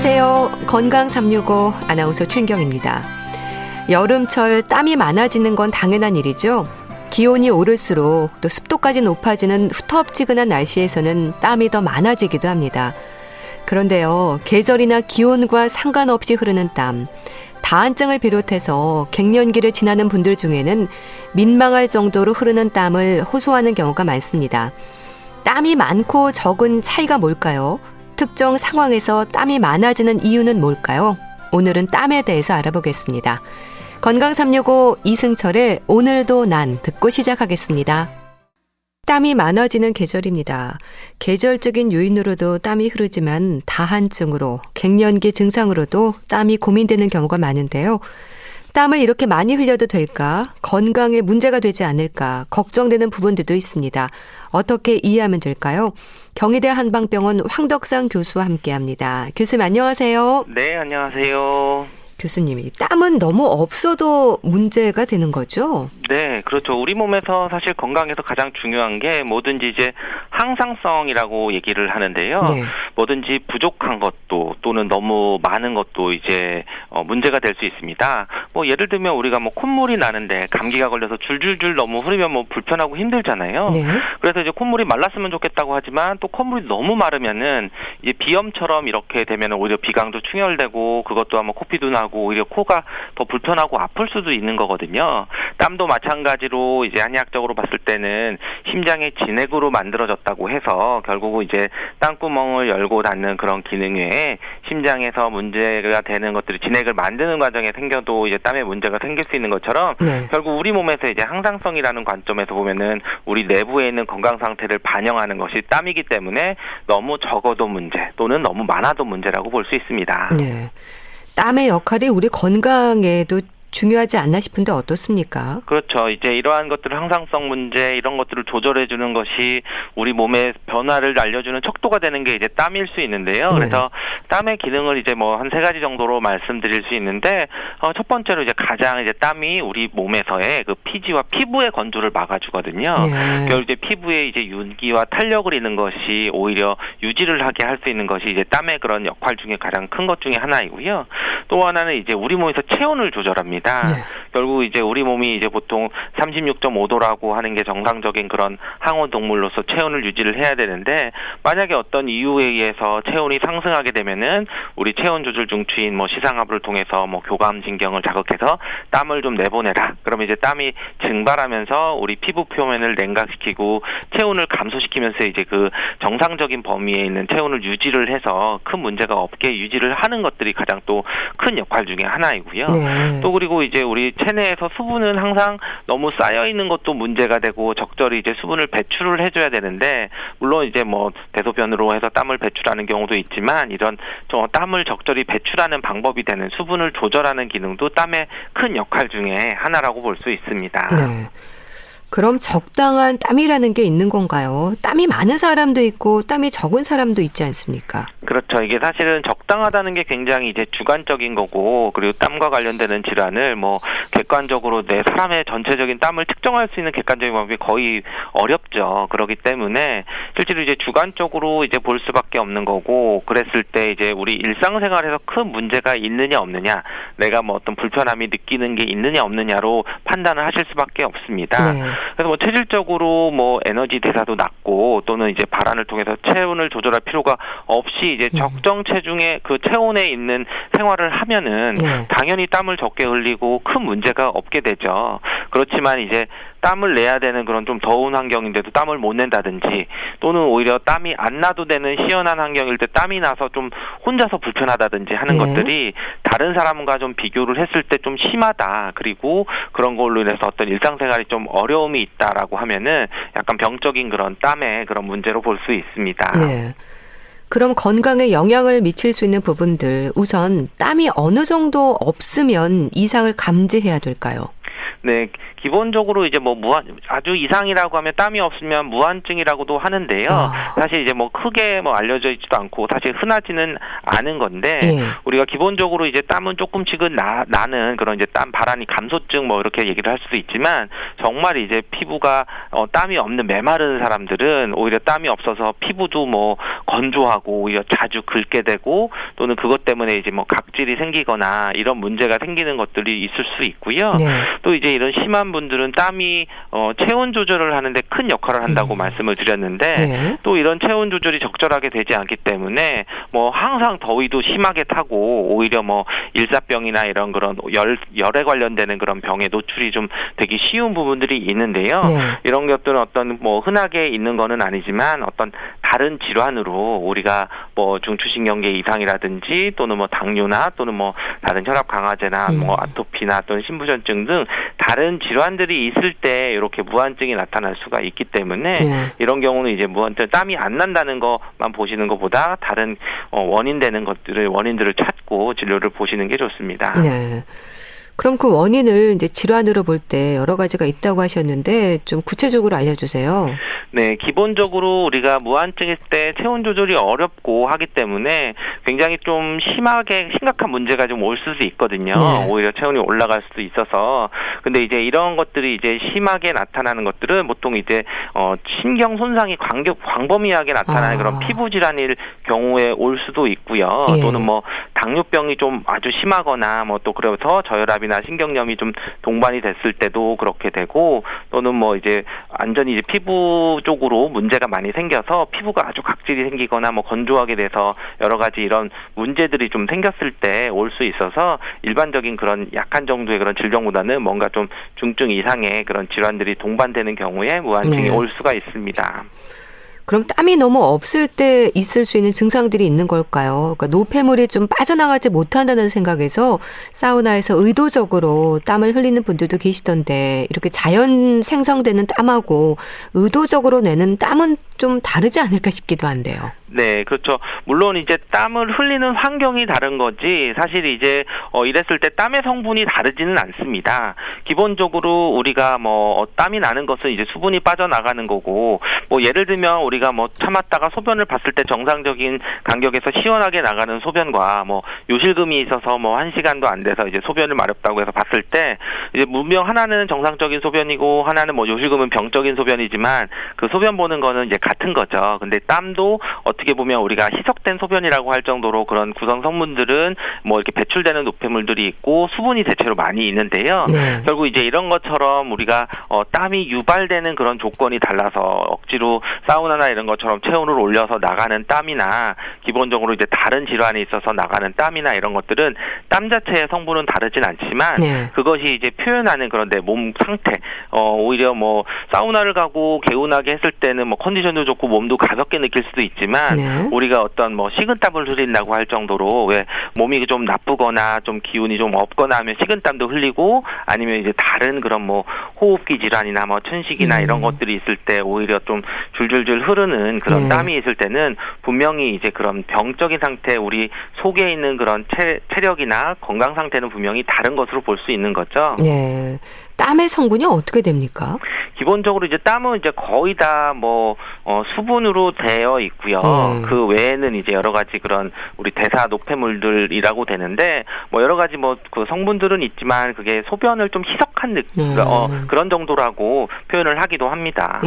안녕하세요. 건강 365 아나운서 최인경입니다. 여름철 땀이 많아지는 건 당연한 일이죠. 기온이 오를수록 또 습도까지 높아지는 후텁지근한 날씨에서는 땀이 더 많아지기도 합니다. 그런데요, 계절이나 기온과 상관없이 흐르는 땀, 다한증을 비롯해서 갱년기를 지나는 분들 중에는 민망할 정도로 흐르는 땀을 호소하는 경우가 많습니다. 땀이 많고 적은 차이가 뭘까요? 특정 상황에서 땀이 많아지는 이유는 뭘까요? 오늘은 땀에 대해서 알아보겠습니다. 건강 365 이승철의 오늘도 난 듣고 시작하겠습니다. 땀이 많아지는 계절입니다. 계절적인 요인으로도 땀이 흐르지만 다한증으로, 갱년기 증상으로도 땀이 고민되는 경우가 많은데요. 땀을 이렇게 많이 흘려도 될까? 건강에 문제가 되지 않을까? 걱정되는 부분들도 있습니다. 어떻게 이해하면 될까요? 경희대 한방병원 황덕상 교수와 함께합니다. 교수님 안녕하세요. 네, 안녕하세요. 교수님이 땀은 너무 없어도 문제가 되는 거죠? 네, 그렇죠. 우리 몸에서 사실 건강에서 가장 중요한 게 뭐든지 이제 항상성이라고 얘기를 하는데요. 네. 뭐든지 부족한 것도 또는 너무 많은 것도 이제 문제가 될 수 있습니다. 뭐 예를 들면 우리가 뭐 콧물이 나는데 감기가 걸려서 줄줄줄 너무 흐르면 뭐 불편하고 힘들잖아요. 네. 그래서 이제 콧물이 말랐으면 좋겠다고 하지만 또 콧물이 너무 마르면은 이제 비염처럼 이렇게 되면 오히려 비강도 충혈되고 그것 또한 뭐 코피도 나고 오히려 코가 더 불편하고 아플 수도 있는 거거든요. 땀도 마찬가지로 이제 한의학적으로 봤을 때는 심장의 진액으로 만들어졌다고 해서 결국 이제 땀구멍을 열고 닫는 그런 기능 외에 심장에서 문제가 되는 것들이 진액을 만드는 과정에 생겨도 이제 땀에 문제가 생길 수 있는 것처럼 네. 결국 우리 몸에서 이제 항상성이라는 관점에서 보면은 우리 내부에 있는 건강 상태를 반영하는 것이 땀이기 때문에 너무 적어도 문제 또는 너무 많아도 문제라고 볼 수 있습니다. 네. 땀의 역할이 우리 건강에도 중요하지 않나 싶은데 어떻습니까? 그렇죠. 이제 이러한 것들 항상성 문제 이런 것들을 조절해 주는 것이 우리 몸의 변화를 알려주는 척도가 되는 게 이제 땀일 수 있는데요. 그래서 땀의 기능을 이제 뭐 한 3가지 정도로 말씀드릴 수 있는데 첫 번째로 이제 가장 이제 땀이 우리 몸에서의 그 피지와 피부의 건조를 막아주거든요. 네. 결국 이제 피부에 이제 윤기와 탄력을 잃는 것이 오히려 유지를 하게 할 수 있는 것이 이제 땀의 그런 역할 중에 가장 큰 것 중에 하나이고요. 또 하나는 이제 우리 몸에서 체온을 조절합니다. 네. 결국 이제 우리 몸이 이제 보통 36.5도라고 하는 게 정상적인 그런 항온 동물로서 체온을 유지를 해야 되는데 만약에 어떤 이유에 의해서 체온이 상승하게 되면은 우리 체온 조절 중추인 뭐 시상하부를 통해서 뭐 교감신경을 자극해서 땀을 좀 내보내라. 그러면 이제 땀이 증발하면서 우리 피부 표면을 냉각시키고 체온을 감소시키면서 이제 그 정상적인 범위에 있는 체온을 유지를 해서 큰 문제가 없게 유지를 하는 것들이 가장 또 큰 역할 중에 하나이고요. 네. 또 그리고 이제 우리 체내에서 수분은 항상 너무 쌓여 있는 것도 문제가 되고 적절히 이제 수분을 배출을 해줘야 되는데 물론 이제 뭐 대소변으로 해서 땀을 배출하는 경우도 있지만 이런 땀을 적절히 배출하는 방법이 되는 수분을 조절하는 기능도 땀의 큰 역할 중에 하나라고 볼 수 있습니다. 네. 그럼 적당한 땀이라는 게 있는 건가요? 땀이 많은 사람도 있고 땀이 적은 사람도 있지 않습니까? 그렇죠. 이게 사실은 적당하다는 게 굉장히 이제 주관적인 거고 그리고 땀과 관련되는 질환을 뭐 객관적으로 내 사람의 전체적인 땀을 측정할 수 있는 객관적인 방법이 거의 어렵죠. 그렇기 때문에 실제로 이제 주관적으로 이제 볼 수밖에 없는 거고 그랬을 때 이제 우리 일상생활에서 큰 문제가 있느냐 없느냐 내가 뭐 어떤 불편함이 느끼는 게 있느냐 없느냐로 판단을 하실 수밖에 없습니다. 네. 그래서 뭐 체질적으로 뭐 에너지 대사도 낮고 또는 이제 발환을 통해서 체온을 조절할 필요가 없이 이제 적정 체중의 그 체온에 있는 생활을 하면은 네. 당연히 땀을 적게 흘리고 큰 문제가 없게 되죠. 그렇지만 이제 땀을 내야 되는 그런 좀 더운 환경인데도 땀을 못 낸다든지 또는 오히려 땀이 안 나도 되는 시원한 환경일 때 땀이 나서 좀 혼자서 불편하다든지 하는 네. 것들이 다른 사람과 좀 비교를 했을 때 좀 심하다. 그리고 그런 걸로 인해서 어떤 일상생활이 좀 어려움이 있다라고 하면은 약간 병적인 그런 땀의 그런 문제로 볼 수 있습니다. 네. 그럼 건강에 영향을 미칠 수 있는 부분들 우선 땀이 어느 정도 없으면 이상을 감지해야 될까요? 네, 기본적으로 이제 뭐 아주 이상이라고 하면 땀이 없으면 무한증이라고도 하는데요. 사실 이제 뭐 크게 뭐 알려져 있지도 않고 사실 흔하지는 않은 건데 우리가 기본적으로 이제 땀은 조금씩은 나는 그런 이제 땀 발안이 감소증 뭐 이렇게 얘기를 할 수도 있지만 정말 이제 피부가 땀이 없는 메마른 사람들은 오히려 땀이 없어서 피부도 뭐 건조하고 오히려 자주 긁게 되고 또는 그것 때문에 이제 뭐 각질이 생기거나 이런 문제가 생기는 것들이 있을 수 있고요. 또 이제 이런 심한 분들은 땀이 체온 조절을 하는데 큰 역할을 한다고 말씀을 드렸는데 또 이런 체온 조절이 적절하게 되지 않기 때문에 뭐 항상 더위도 심하게 타고 오히려 뭐 일사병이나 이런 그런 열에 관련되는 그런 병에 노출이 좀 되기 쉬운 부분들이 있는데요. 이런 것들은 어떤 뭐 흔하게 있는 거는 아니지만 어떤 다른 질환으로 우리가 뭐 중추신경계 이상이라든지 또는 뭐 당뇨나 또는 뭐 다른 혈압 강화제나 뭐 아토피나 또는 신부전증 등 다른 질환들이 있을 때 이렇게 무한증이 나타날 수가 있기 때문에 이런 경우는 이제 무한증 땀이 안 난다는 것만 보시는 것보다 다른 원인되는 원인들을 찾고 진료를 보시는 게 좋습니다. 네. 그럼 그 원인을 이제 질환으로 볼 때 여러 가지가 있다고 하셨는데 좀 구체적으로 알려주세요. 네, 기본적으로 우리가 무한증일 때 체온 조절이 어렵고 하기 때문에 굉장히 좀 심각한 문제가 좀 올 수도 있거든요. 오히려 체온이 올라갈 수도 있어서. 근데 이제 이런 것들이 이제 심하게 나타나는 것들은 보통 이제 신경 손상이 광범위하게 나타나는 그런 피부 질환일 경우에 올 수도 있고요. 또는 뭐 당뇨병이 좀 아주 심하거나 뭐 또 그래서 저혈압이나 신경염이 좀 동반이 됐을 때도 그렇게 되고 또는 뭐 이제 완전히 이제 피부 쪽으로 문제가 많이 생겨서 피부가 아주 각질이 생기거나 뭐 건조하게 돼서 여러 가지 이런 문제들이 좀 생겼을 때 올 수 있어서 일반적인 그런 약한 정도의 그런 질병보다는 뭔가 좀 중증 이상의 그런 질환들이 동반되는 경우에 무한증이 올 수가 있습니다. 그럼 땀이 너무 없을 때 있을 수 있는 증상들이 있는 걸까요? 그러니까 노폐물이 좀 빠져나가지 못한다는 생각에서 사우나에서 의도적으로 땀을 흘리는 분들도 계시던데 이렇게 자연 생성되는 땀하고 의도적으로 내는 땀은 좀 다르지 않을까 싶기도 한데요. 네, 그렇죠. 물론 이제 땀을 흘리는 환경이 다른 거지 사실 이제 이랬을 때 땀의 성분이 다르지는 않습니다. 기본적으로 우리가 뭐 땀이 나는 것은 이제 수분이 빠져나가는 거고 뭐 예를 들면 우리가 뭐 참았다가 소변을 봤을 때 정상적인 간격에서 시원하게 나가는 소변과 뭐 요실금이 있어서 뭐 1시간도 안 돼서 이제 소변을 마렵다고 해서 봤을 때 이제 분명 하나는 정상적인 소변이고 하나는 뭐 요실금은 병적인 소변이지만 그 소변 보는 거는 이제 같은 거죠. 근데 땀도 어떻게 보면 우리가 희석된 소변이라고 할 정도로 그런 구성 성분들은 뭐 이렇게 배출되는 노폐물들이 있고 수분이 대체로 많이 있는데요. 결국 이제 이런 것처럼 우리가 땀이 유발되는 그런 조건이 달라서 억지로 사우나나 이런 것처럼 체온을 올려서 나가는 땀이나 기본적으로 이제 다른 질환이 있어서 나가는 땀이나 이런 것들은 땀 자체의 성분은 다르진 않지만 그것이 이제 표현하는 그런 내 몸 상태 오히려 뭐 사우나를 가고 개운하게 했을 때는 뭐 컨디션도 좋고 몸도 가볍게 느낄 수도 있지만 우리가 어떤 뭐 식은땀을 흘린다고 할 정도로 왜 몸이 좀 나쁘거나 좀 기운이 좀 없거나 하면 식은땀도 흘리고 아니면 이제 다른 그런 뭐 호흡기 질환이나 뭐 천식이나 이런 것들이 있을 때 오히려 좀 줄줄줄 흐르는 그런 땀이 있을 때는 분명히 이제 그런 병적인 상태 우리 속에 있는 그런 체력이나 건강 상태는 분명히 다른 것으로 볼 수 있는 거죠. 네. 땀의 성분이 어떻게 됩니까? 기본적으로 이제 땀은 이제 거의 다 뭐 수분으로 되어 있고요. 그 외에는 이제 여러 가지 그런 우리 대사 노폐물들이라고 되는데 뭐 여러 가지 뭐 그 성분들은 있지만 그게 소변을 좀 희석한 느낌 그런 정도라고 표현을 하기도 합니다.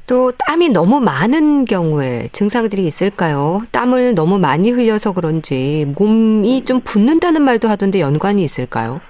또 땀이 너무 많은 경우에 증상들이 있을까요? 땀을 너무 많이 흘려서 그런지 몸이 좀 붓는다는 말도 하던데 연관이 있을까요?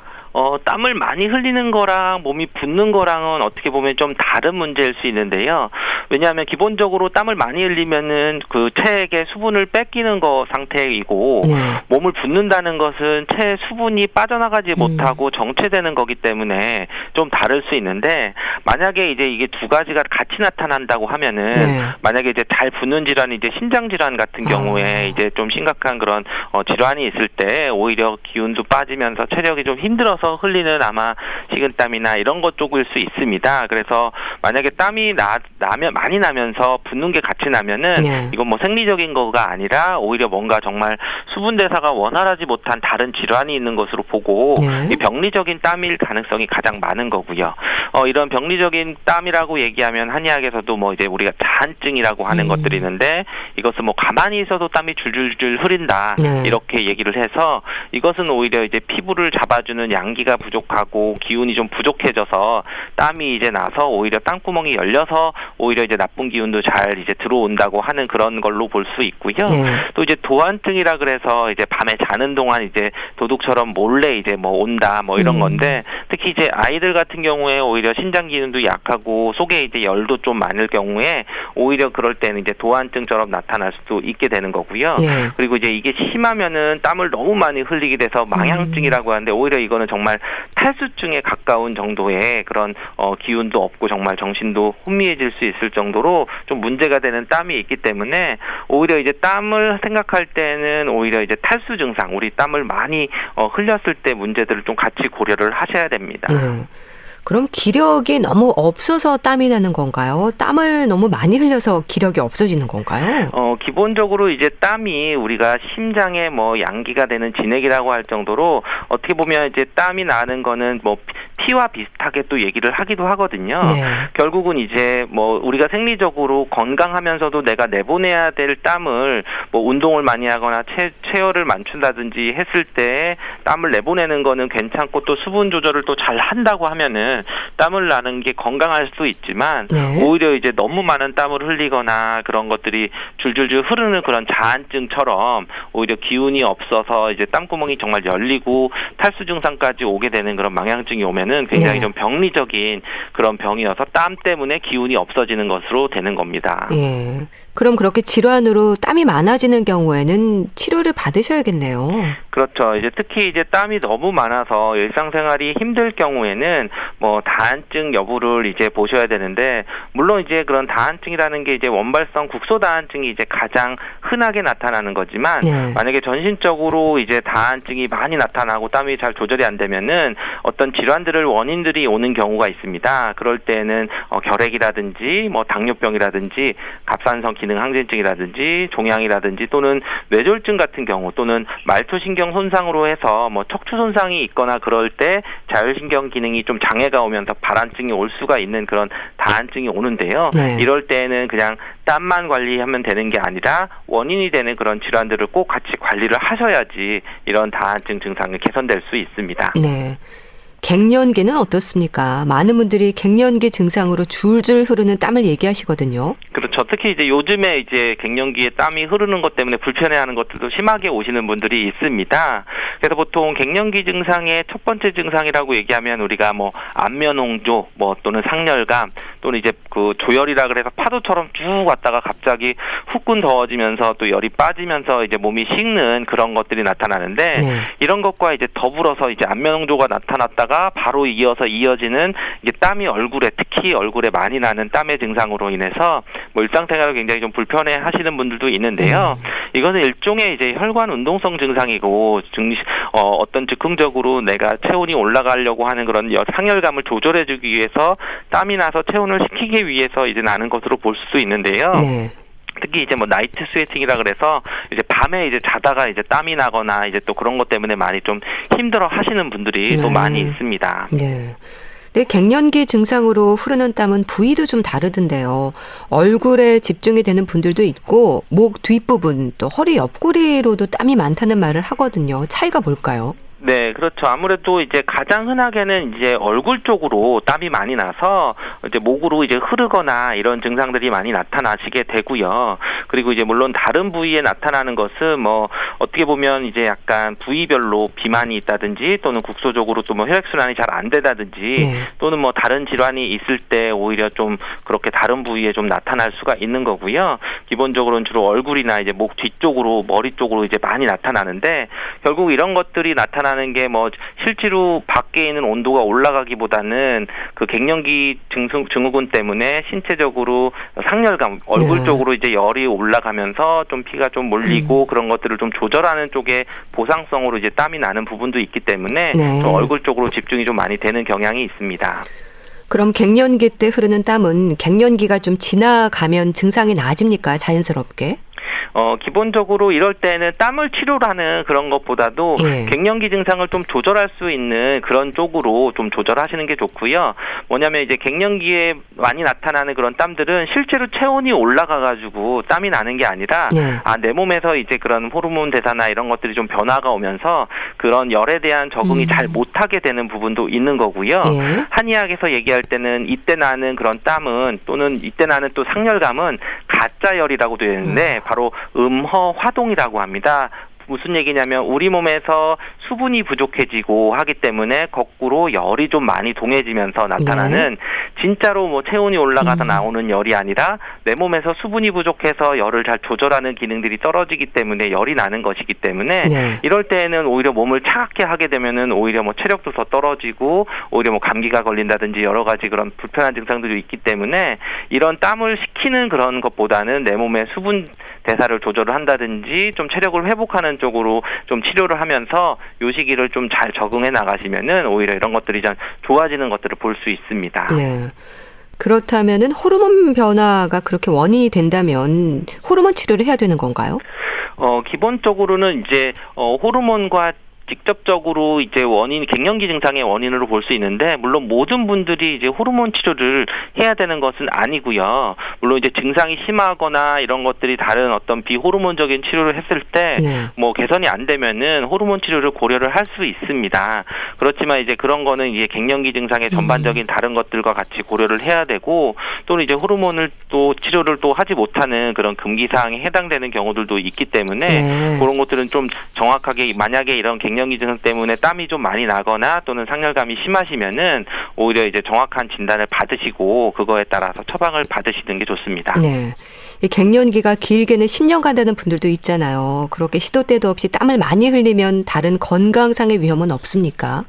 땀을 많이 흘리는 거랑 몸이 붓는 거랑은 어떻게 보면 좀 다른 문제일 수 있는데요. 왜냐하면 기본적으로 땀을 많이 흘리면은 그 체액의 수분을 뺏기는 거 상태이고 몸을 붓는다는 것은 체의 수분이 빠져나가지 못하고 정체되는 거기 때문에 좀 다를 수 있는데 만약에 이제 이게 두 가지가 같이 나타난다고 하면은 만약에 이제 잘 붓는 질환이 이제 신장 질환 같은 경우에 이제 좀 심각한 그런 질환이 있을 때 오히려 기운도 빠지면서 체력이 좀 힘들어서 흘려서 흘리는 아마 식은땀이나 이런 것 쪽일 수 있습니다. 그래서 만약에 땀이 나면 많이 나면서 붓는 게 같이 나면은 네. 이건 뭐 생리적인 거가 아니라 오히려 뭔가 정말 수분 대사가 원활하지 못한 다른 질환이 있는 것으로 보고 네. 이 병리적인 땀일 가능성이 가장 많은 거고요. 이런 병리적인 땀이라고 얘기하면 한의학에서도 뭐 이제 우리가 자한증이라고 하는 것들이 있는데 이것은 뭐 가만히 있어도 땀이 줄줄줄 흐린다 네. 이렇게 얘기를 해서 이것은 오히려 이제 피부를 잡아주는 양기가 부족하고 기운이 좀 부족해져서 땀이 이제 나서 오히려 땀구멍이 열려서 오히려 이제 나쁜 기운도 잘 이제 들어온다고 하는 그런 걸로 볼 수 있고요. 네. 또 이제 도안증이라 그래서 이제 밤에 자는 동안 이제 도둑처럼 몰래 이제 뭐 온다 뭐 이런 건데 특히 이제 아이들 같은 경우에 오히려 신장 기능도 약하고 속에 이제 열도 좀 많을 경우에 오히려 그럴 때는 이제 도안증처럼 나타날 수도 있게 되는 거고요. 네. 그리고 이제 이게 심하면은 땀을 너무 많이 흘리게 돼서 망향증이라고 하는데 오히려 이거는 정말 탈수증에 가까운 정도의 그런 기운도 없고 정말 정신도 혼미해질 수 있을 정도로 좀 문제가 되는 땀이 있기 때문에 오히려 이제 땀을 생각할 때는 오히려 이제 탈수 증상, 우리 땀을 많이 흘렸을 때 문제들을 좀 같이 고려를 하셔야 됩니다. 네. 그럼 기력이 너무 없어서 땀이 나는 건가요? 땀을 너무 많이 흘려서 기력이 없어지는 건가요? 기본적으로 이제 땀이 우리가 심장에 뭐 양기가 되는 진액이라고 할 정도로 어떻게 보면 이제 땀이 나는 거는 뭐 피와 비슷하게 또 얘기를 하기도 하거든요. 네. 결국은 이제 뭐 우리가 생리적으로 건강하면서도 내가 내보내야 될 땀을 뭐 운동을 많이 하거나 체열을 맞춘다든지 했을 때 땀을 내보내는 거는 괜찮고 또 수분 조절을 또 잘 한다고 하면은 땀을 나는 게 건강할 수 있지만 네. 오히려 이제 너무 많은 땀을 흘리거나 그런 것들이 줄줄줄 흐르는 그런 자한증처럼 오히려 기운이 없어서 이제 땀구멍이 정말 열리고 탈수 증상까지 오게 되는 그런 망향증이 오면은 굉장히 네. 좀 병리적인 그런 병이어서 땀 때문에 기운이 없어지는 것으로 되는 겁니다. 예. 그럼 그렇게 질환으로 땀이 많아지는 경우에는 치료를 받으셔야겠네요. 그렇죠. 이제 특히 이제 땀이 너무 많아서 일상생활이 힘들 경우에는 뭐 다한증 여부를 이제 보셔야 되는데 물론 이제 그런 다한증이라는 게 이제 원발성 국소 다한증이 이제 가장 흔하게 나타나는 거지만 네. 만약에 전신적으로 이제 다한증이 많이 나타나고 땀이 잘 조절이 안 되면은 어떤 질환들을 원인들이 오는 경우가 있습니다. 그럴 때는 결핵이라든지 뭐 당뇨병이라든지 갑상선 기능 항진증이라든지 종양이라든지 또는 뇌졸중 같은 경우 또는 말초신경 손상으로 해서 뭐 척추 손상이 있거나 그럴 때 자율신경 기능이 좀 장애가 오면서 발한증이 올 수가 있는 그런 다한증이 오는데요. 네. 이럴 때는 그냥 땀만 관리하면 되는 게 아니라 원인이 되는 그런 질환들을 꼭 같이 관리를 하셔야지 이런 다한증 증상이 개선될 수 있습니다. 네. 갱년기는 어떻습니까? 많은 분들이 갱년기 증상으로 줄줄 흐르는 땀을 얘기하시거든요. 그렇죠. 특히 이제 요즘에 이제 갱년기에 땀이 흐르는 것 때문에 불편해하는 것들도 심하게 오시는 분들이 있습니다. 그래서 보통 갱년기 증상의 첫 번째 증상이라고 얘기하면 우리가 뭐 안면홍조, 뭐 또는 상열감, 또는 이제 그 조열이라 그래서 파도처럼 쭉 왔다가 갑자기 후끈 더워지면서 또 열이 빠지면서 이제 몸이 식는 그런 것들이 나타나는데 네. 이런 것과 이제 더불어서 이제 안면홍조가 나타났다가 바로 이어지는 이제 땀이 얼굴에 특히 얼굴에 많이 나는 땀의 증상으로 인해서 뭐 일상생활을 굉장히 좀 불편해 하시는 분들도 있는데요. 이거는 일종의 이제 혈관 운동성 증상이고 어떤 즉흥적으로 내가 체온이 올라가려고 하는 그런 상열감을 조절해주기 위해서 땀이 나서 체온을 식히기 위해서 이제 나는 것으로 볼 수 있는데요. 네. 특히 이제 뭐 나이트 스웨팅이라 그래서 이제 밤에 이제 자다가 이제 땀이 나거나 이제 또 그런 것 때문에 많이 좀 힘들어 하시는 분들이 또 많이 있습니다. 네. 근데 갱년기 증상으로 흐르는 땀은 부위도 좀 다르던데요. 얼굴에 집중이 되는 분들도 있고 목 뒷부분 또 허리 옆구리로도 땀이 많다는 말을 하거든요. 차이가 뭘까요? 네, 그렇죠. 아무래도 이제 가장 흔하게는 이제 얼굴 쪽으로 땀이 많이 나서 이제 목으로 이제 흐르거나 이런 증상들이 많이 나타나시게 되고요. 그리고 이제 물론 다른 부위에 나타나는 것은 뭐 어떻게 보면 이제 약간 부위별로 비만이 있다든지 또는 국소적으로 또 뭐 혈액순환이 잘 안 되다든지 네. 또는 뭐 다른 질환이 있을 때 오히려 좀 그렇게 다른 부위에 좀 나타날 수가 있는 거고요. 기본적으로는 주로 얼굴이나 이제 목 뒤쪽으로 머리 쪽으로 이제 많이 나타나는데 결국 이런 것들이 나타나는 나타나는 게 뭐 실제로 밖에 있는 온도가 올라가기보다는 그 갱년기 증후군 때문에 신체적으로 상열감, 얼굴 네. 쪽으로 이제 열이 올라가면서 좀 피가 좀 몰리고 그런 것들을 좀 조절하는 쪽에 보상성으로 이제 땀이 나는 부분도 있기 때문에 네. 좀 얼굴 쪽으로 집중이 좀 많이 되는 경향이 있습니다. 그럼 갱년기 때 흐르는 땀은 갱년기가 좀 지나가면 증상이 나아집니까? 자연스럽게? 기본적으로 이럴 때는 땀을 치료를 하는 그런 것보다도 예. 갱년기 증상을 좀 조절할 수 있는 그런 쪽으로 좀 조절하시는 게 좋고요. 뭐냐면 이제 갱년기에 많이 나타나는 그런 땀들은 실제로 체온이 올라가가지고 땀이 나는 게 아니라 예. 내 몸에서 이제 그런 호르몬 대사나 이런 것들이 좀 변화가 오면서 그런 열에 대한 적응이 잘 못하게 되는 부분도 있는 거고요. 예. 한의학에서 얘기할 때는 이때 나는 그런 땀은 또는 이때 나는 또 상열감은 가짜 열이라고 되어 있는데 바로 음허화동이라고 합니다. 무슨 얘기냐면 우리 몸에서 수분이 부족해지고 하기 때문에 거꾸로 열이 좀 많이 동해지면서 나타나는 진짜로 뭐 체온이 올라가서 나오는 열이 아니라 내 몸에서 수분이 부족해서 열을 잘 조절하는 기능들이 떨어지기 때문에 열이 나는 것이기 때문에 네. 이럴 때에는 오히려 몸을 차갑게 하게 되면은 오히려 뭐 체력도 더 떨어지고 오히려 뭐 감기가 걸린다든지 여러 가지 그런 불편한 증상들이 있기 때문에 이런 땀을 식히는 그런 것보다는 내 몸의 수분 대사를 조절을 한다든지 좀 체력을 회복하는 쪽으로 좀 치료를 하면서 요 시기를 좀 잘 적응해 나가시면은 오히려 이런 것들이 좀 좋아지는 것들을 볼 수 있습니다. 네. 그렇다면은 호르몬 변화가 그렇게 원인이 된다면 호르몬 치료를 해야 되는 건가요? 기본적으로는 이제 호르몬과 직접적으로 이제 갱년기 증상의 원인으로 볼 수 있는데, 물론 모든 분들이 이제 호르몬 치료를 해야 되는 것은 아니고요. 물론 이제 증상이 심하거나 이런 것들이 다른 어떤 비호르몬적인 치료를 했을 때, 뭐 개선이 안 되면은 호르몬 치료를 고려를 할 수 있습니다. 그렇지만 이제 그런 거는 이제 갱년기 증상의 전반적인 다른 것들과 같이 고려를 해야 되고, 또는 이제 호르몬을 또 치료를 또 하지 못하는 그런 금기 사항에 해당되는 경우들도 있기 때문에 그런 것들은 좀 정확하게, 만약에 이런 갱년기 증상 때문에 땀이 좀 많이 나거나 또는 상열감이 심하시면은 오히려 이제 정확한 진단을 받으시고 그거에 따라서 처방을 받으시는 게 좋습니다. 네. 이 갱년기가 길게는 10년 간다는 분들도 있잖아요. 그렇게 시도 때도 없이 땀을 많이 흘리면 다른 건강상의 위험은 없습니까?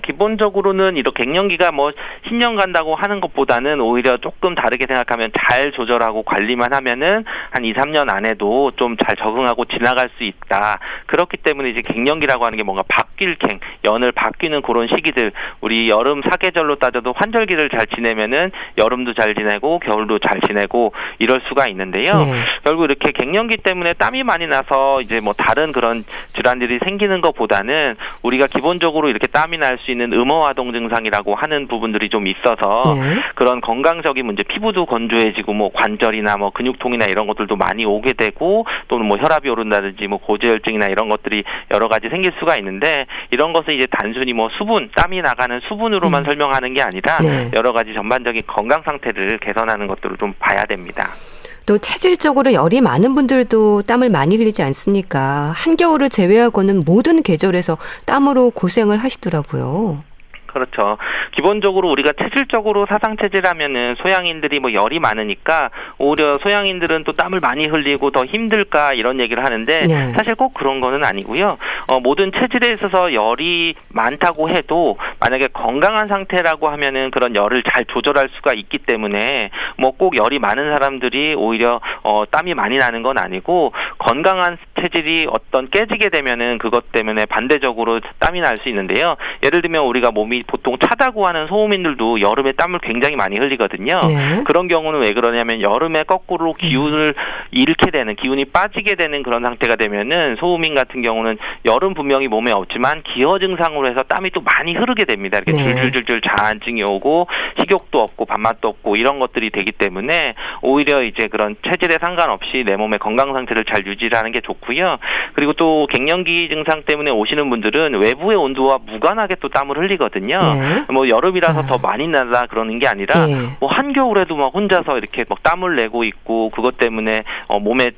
기본적으로는 이렇게 갱년기가 뭐 10년 간다고 하는 것보다는 오히려 조금 다르게 생각하면 잘 조절하고 관리만 하면은 한 2, 3년 안에도 좀 잘 적응하고 지나갈 수 있다. 그렇기 때문에 이제 갱년기라고 하는 게 뭔가 연을 바뀌는 그런 시기들, 우리 여름 사계절로 따져도 환절기를 잘 지내면은 여름도 잘 지내고 겨울도 잘 지내고 이럴 수가 있는데요. 결국 이렇게 갱년기 때문에 땀이 많이 나서 이제 뭐 다른 그런 질환들이 생기는 것보다는 우리가 기본적으로 이렇게 땀이 날 수 있는 음허화동 증상이라고 하는 부분들이 좀 있어서 그런 건강적인 문제, 피부도 건조해지고 뭐 관절이나 뭐 근육통이나 이런 것들도 많이 오게 되고, 또는 뭐 혈압이 오른다든지 뭐 고지혈증이나 이런 것들이 여러 가지 생길 수가 있는데, 이런 것은 이제 단순히 뭐 땀이 나가는 수분으로만 설명하는 게 아니라 여러 가지 전반적인 건강 상태를 개선하는 것들을 좀 봐야 됩니다. 또 체질적으로 열이 많은 분들도 땀을 많이 흘리지 않습니까? 한겨울을 제외하고는 모든 계절에서 땀으로 고생을 하시더라고요. 그렇죠. 기본적으로 우리가 체질적으로 사상체질하면은 소양인들이 뭐 열이 많으니까 오히려 소양인들은 또 땀을 많이 흘리고 더 힘들까 이런 얘기를 하는데 사실 꼭 그런 거는 아니고요. 모든 체질에 있어서 열이 많다고 해도 만약에 건강한 상태라고 하면은 그런 열을 잘 조절할 수가 있기 때문에 뭐 꼭 열이 많은 사람들이 오히려 땀이 많이 나는 건 아니고, 건강한 체질이 어떤 깨지게 되면은 그것 때문에 반대적으로 땀이 날 수 있는데요. 예를 들면 우리가 몸이 보통 차다고 하는 소음인들도 여름에 땀을 굉장히 많이 흘리거든요. 그런 경우는 왜 그러냐면 여름에 거꾸로 기운을 잃게 되는, 기운이 빠지게 되는 그런 상태가 되면은 소음인 같은 경우는 열은 분명히 몸에 없지만 기어 증상으로 해서 땀이 또 많이 흐르게 됩니다. 이렇게 줄줄줄줄 자한증이 오고 식욕도 없고 밥맛도 없고 이런 것들이 되기 때문에 오히려 이제 그런 체질에 상관없이 내 몸의 건강 상태를 잘 유지하는 게 좋고요. 그리고 또 갱년기 증상 때문에 오시는 분들은 외부의 온도와 무관하게 또 땀을 흘리거든요. 뭐 여름이라서 더 많이 나다 그러는 게 아니라 뭐 한겨울에도 막 혼자서 이렇게 막 땀을 내고 있고, 그것 때문에 몸에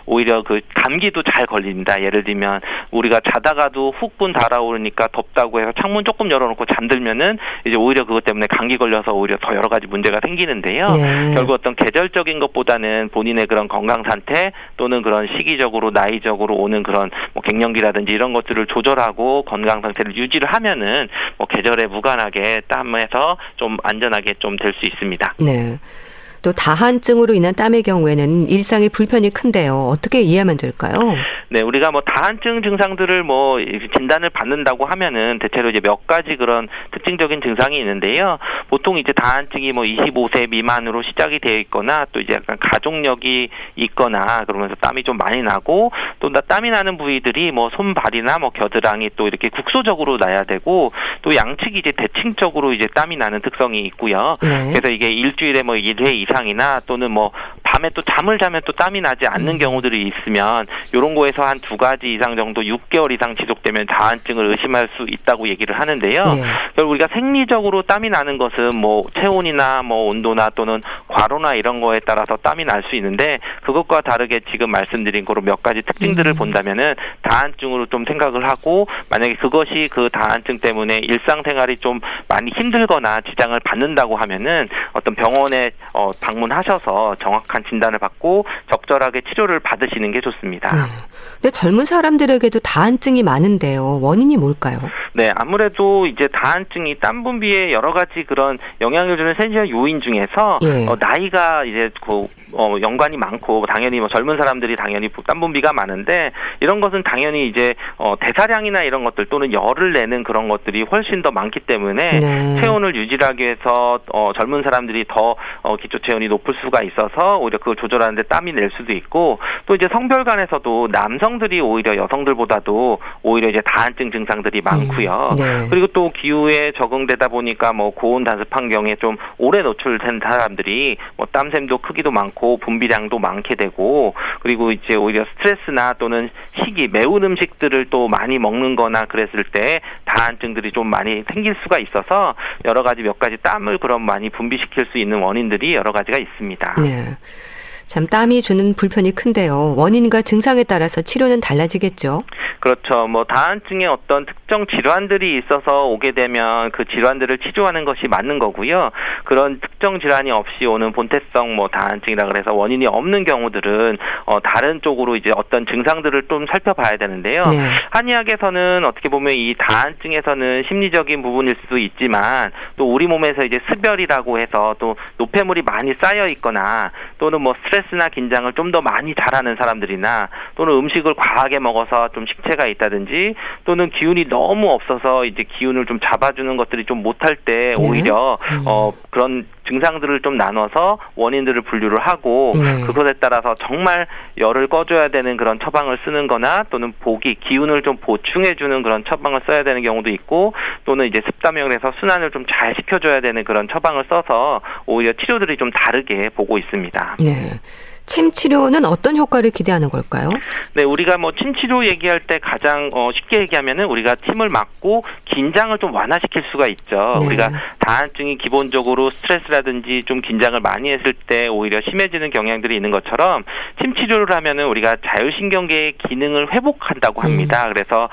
오히려 감기도 잘 걸립니다. 예를 들면 우리가 자다가도 훅분 달아오르니까 덥다고 해서 창문 조금 열어놓고 잠들면은 이제 오히려 그것 때문에 감기 걸려서 오히려 더 여러 가지 문제가 생기는데요. 네. 결국 어떤 계절적인 것보다는 본인의 그런 건강 상태 또는 그런 시기적으로 나이적으로 오는 그런 뭐 갱년기라든지 이런 것들을 조절하고 건강 상태를 유지를 하면은 뭐 계절에 무관하게 땀에서 좀 안전하게 좀 될 수 있습니다. 네. 또 다한증으로 인한 땀의 경우에는 일상에 불편이 큰데요. 어떻게 이해하면 될까요? 네, 우리가 뭐 다한증 증상들을 뭐 진단을 받는다고 하면은 대체로 이제 몇 가지 그런 특징적인 증상이 있는데요. 보통 이제 다한증이 뭐 25세 미만으로 시작이 되어 있거나 또 이제 약간 가족력이 있거나 그러면서 땀이 좀 많이 나고 또 땀이 나는 부위들이 뭐 손발이나 뭐 겨드랑이 또 이렇게 국소적으로 나야 되고 또 양측이 이제 대칭적으로 이제 땀이 나는 특성이 있고요. 네. 그래서 이게 일주일에 뭐 1회 이상이나 또는 뭐 밤에 또 잠을 자면 또 땀이 나지 않는 경우들이 있으면 이런 거에서 한 2가지 이상 정도 6개월 이상 지속되면 다한증을 의심할 수 있다고 얘기를 하는데요. 네. 결국 우리가 생리적으로 땀이 나는 것은 뭐 체온이나 뭐 온도나 또는 과로나 이런 거에 따라서 땀이 날 수 있는데 그것과 다르게 지금 말씀드린 거로 몇 가지 특징들을 본다면은 다한증으로 좀 생각을 하고 만약에 그것이 그 다한증 때문에 일상생활이 좀 많이 힘들거나 지장을 받는다고 하면은 어떤 병원에 방문하셔서 정확한 진단을 받고 적절하게 치료를 받으시는 게 좋습니다. 네. 근데 젊은 사람들에게도 다한증이 많은데요. 원인이 뭘까요? 네, 아무래도 이제 다한증이 땀 분비에 여러 가지 그런 영향을 주는 센시한 요인 중에서 예. 나이가 이제 연관이 많고 당연히 뭐 젊은 사람들이 당연히 땀 분비가 많은데 이런 것은 당연히 이제 대사량이나 이런 것들 또는 열을 내는 그런 것들이 훨씬 더 많기 때문에 네. 체온을 유지하기 위해서 젊은 사람들이 더 기초 체온이 높을 수가 있어서 오히려 그걸 조절하는데 땀이 낼 수도 있고 또 이제 성별 간에서도 남성들이 오히려 여성들보다도 오히려 이제 다한증 증상들이 많고요. 네. 그리고 또 기후에 적응되다 보니까 뭐 고온 단습 환경에 좀 오래 노출된 사람들이 뭐 땀샘도 크기도 많고 분비량도 많게 되고 그리고 이제 오히려 스트레스나 또는 식이 매운 음식들을 또 많이 먹는 거나 그랬을 때 다한증들이 좀 많이 생길 수가 있어서 여러 가지 몇 가지 땀을 그럼 많이 분비시킬 수 있는 원인들이 여러 가지가 있습니다. 네. 참 땀이 주는 불편이 큰데요. 원인과 증상에 따라서 치료는 달라지겠죠? 그렇죠. 뭐 다한증의 어떤 특정 질환들이 있어서 오게 되면 그 질환들을 치료하는 것이 맞는 거고요. 그런 특정 질환이 없이 오는 본태성 뭐 다한증이라 그래서 원인이 없는 경우들은 다른 쪽으로 이제 어떤 증상들을 좀 살펴봐야 되는데요. 네. 한의학에서는 어떻게 보면 이 다한증에서는 심리적인 부분일 수도 있지만 또 우리 몸에서 이제 습열이라고 해서 또 노폐물이 많이 쌓여 있거나 또는 뭐 스트레스나 긴장을 좀 더 많이 잘하는 사람들이나 또는 음식을 과하게 먹어서 좀 식체가 있다든지 또는 기운이 너무 없어서 이제 기운을 좀 잡아주는 것들이 좀 못할 때 오히려 그런 증상들을 좀 나눠서 원인들을 분류를 하고 그것에 따라서 정말 열을 꺼줘야 되는 그런 처방을 쓰는 거나 또는 기운을 좀 보충해주는 그런 처방을 써야 되는 경우도 있고 또는 이제 습담형을 해서 순환을 좀 잘 시켜줘야 되는 그런 처방을 써서 오히려 치료들이 좀 다르게 보고 있습니다. 네. 침 치료는 어떤 효과를 기대하는 걸까요? 네, 우리가 뭐 침 치료 얘기할 때 가장 쉽게 얘기하면은 우리가 침을 맞고 긴장을 좀 완화시킬 수가 있죠. 네. 우리가 다한증이 기본적으로 스트레스라든지 좀 긴장을 많이 했을 때 오히려 심해지는 경향들이 있는 것처럼 침 치료를 하면은 우리가 자율신경계의 기능을 회복한다고 합니다. 그래서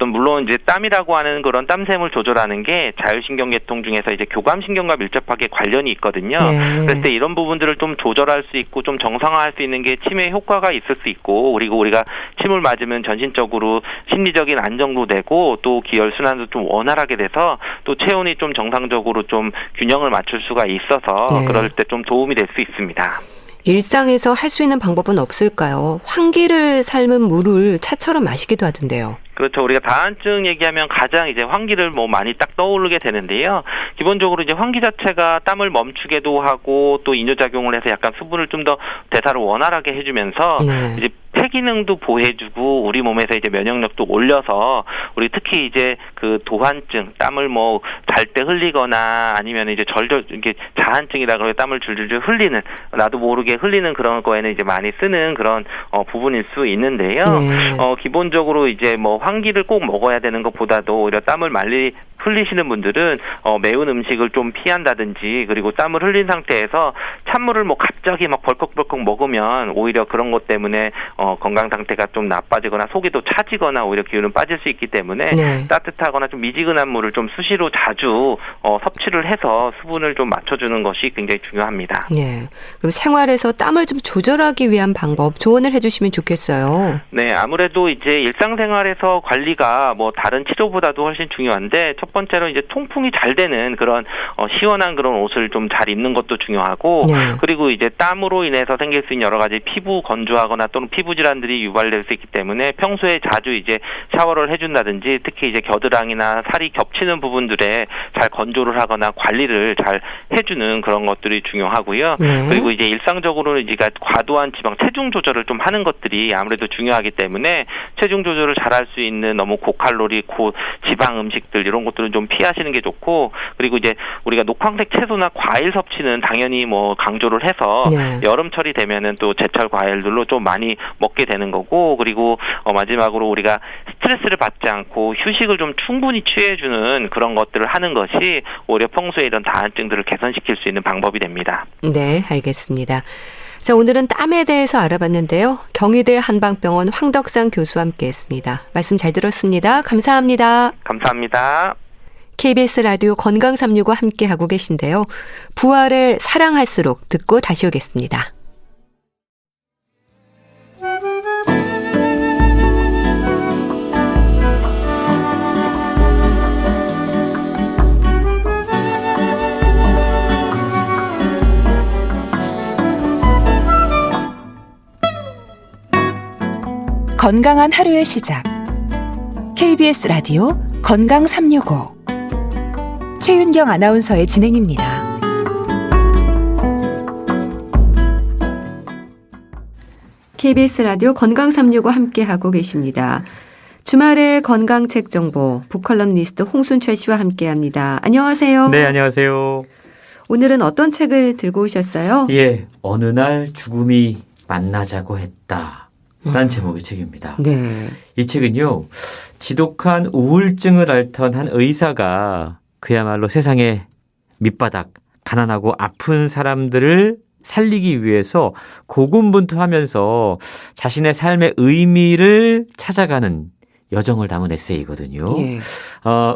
물론 이제 땀이라고 하는 그런 땀샘을 조절하는 게 자율신경계통 중에서 이제 교감신경과 밀접하게 관련이 있거든요. 네. 그럴 때 이런 부분들을 좀 조절할 수 있고 좀 정상화할 수 있는 게 침에 효과가 있을 수 있고 그리고 우리가 침을 맞으면 전신적으로 심리적인 안정도 되고 또 기혈순환도 좀 원활하게 돼서 또 체온이 좀 정상적으로 좀 균형을 맞출 수가 있어서 네. 그럴 때 좀 도움이 될 수 있습니다. 일상에서 할 수 있는 방법은 없을까요? 환기를 삶은 물을 차처럼 마시기도 하던데요. 그렇죠. 우리가 다한증 얘기하면 가장 이제 환기를 뭐 많이 딱 떠오르게 되는데요. 기본적으로 이제 환기 자체가 땀을 멈추게도 하고 또 이뇨작용을 해서 약간 수분을 좀 더 대사를 원활하게 해주면서 이제 폐 기능도 보호해주고 우리 몸에서 이제 면역력도 올려서 우리 특히 이제 그 도한증 땀을 뭐 잘 때 흘리거나 아니면 이제 이게 자한증이라고 해서 땀을 줄줄줄 흘리는 나도 모르게 흘리는 그런 거에는 이제 많이 쓰는 그런 부분일 수 있는데요. 기본적으로 이제 뭐 환기를 꼭 먹어야 되는 것보다도 오히려 땀을 흘리시는 분들은 매운 음식을 좀 피한다든지, 그리고 땀을 흘린 상태에서 찬물을 뭐 갑자기 막 벌컥벌컥 먹으면 오히려 그런 것 때문에 건강 상태가 좀 나빠지거나 속이 또 차지거나 오히려 기운은 빠질 수 있기 때문에 네. 따뜻하거나 좀 미지근한 물을 좀 수시로 자주 섭취를 해서 수분을 좀 맞춰주는 것이 굉장히 중요합니다. 네. 그럼 생활에서 땀을 좀 조절하기 위한 방법 조언을 해주시면 좋겠어요. 네, 아무래도 이제 일상생활에서 관리가 뭐 다른 치료보다도 훨씬 중요한데, 첫 번째로 이제 통풍이 잘 되는 그런 시원한 그런 옷을 좀 잘 입는 것도 중요하고, 네. 그리고 이제 땀으로 인해서 생길 수 있는 여러 가지 피부 건조하거나 또는 피부 질환들이 유발될 수 있기 때문에 평소에 자주 이제 샤워를 해준다든지, 특히 이제 겨드랑이나 살이 겹치는 부분들에 잘 건조를 하거나 관리를 잘 해주는 그런 것들이 중요하고요. 네. 그리고 이제 일상적으로는 이제 과도한 지방 체중 조절을 좀 하는 것들이 아무래도 중요하기 때문에 체중 조절을 잘할 수 있는 너무 고칼로리, 고지방 음식들 이런 것들은 좀 피하시는 게 좋고, 그리고 이제 우리가 녹황색 채소나 과일 섭취는 당연히 뭐 강조를 해서 네. 여름철이 되면은 또 제철 과일들로 좀 많이 먹게 되는 거고, 그리고 마지막으로 우리가 스트레스를 받지 않고 휴식을 좀 충분히 취해주는 그런 것들을 하는 것이 오히려 평소에 이런 다한증들을 개선시킬 수 있는 방법이 됩니다. 네, 알겠습니다. 자, 오늘은 땀에 대해서 알아봤는데요. 경희대 한방병원 황덕상 교수와 함께했습니다. 말씀 잘 들었습니다. 감사합니다. 감사합니다. KBS 라디오 건강 365 함께하고 계신데요. 부활의 사랑할수록 듣고 다시 오겠습니다. 건강한 하루의 시작. KBS 라디오 건강 365 최윤경 아나운서의 진행입니다. KBS 라디오 건강 365 함께하고 계십니다. 주말의 건강책 정보 북컬럼니스트 홍순철 씨와 함께합니다. 안녕하세요. 네, 안녕하세요. 오늘은 어떤 책을 들고 오셨어요? 예, 어느 날 죽음이 만나자고 했다. 라는 제목의 책입니다. 네. 이 책은요, 지독한 우울증을 앓던 한 의사가 그야말로 세상의 밑바닥, 가난하고 아픈 사람들을 살리기 위해서 고군분투하면서 자신의 삶의 의미를 찾아가는 여정을 담은 에세이거든요. 예.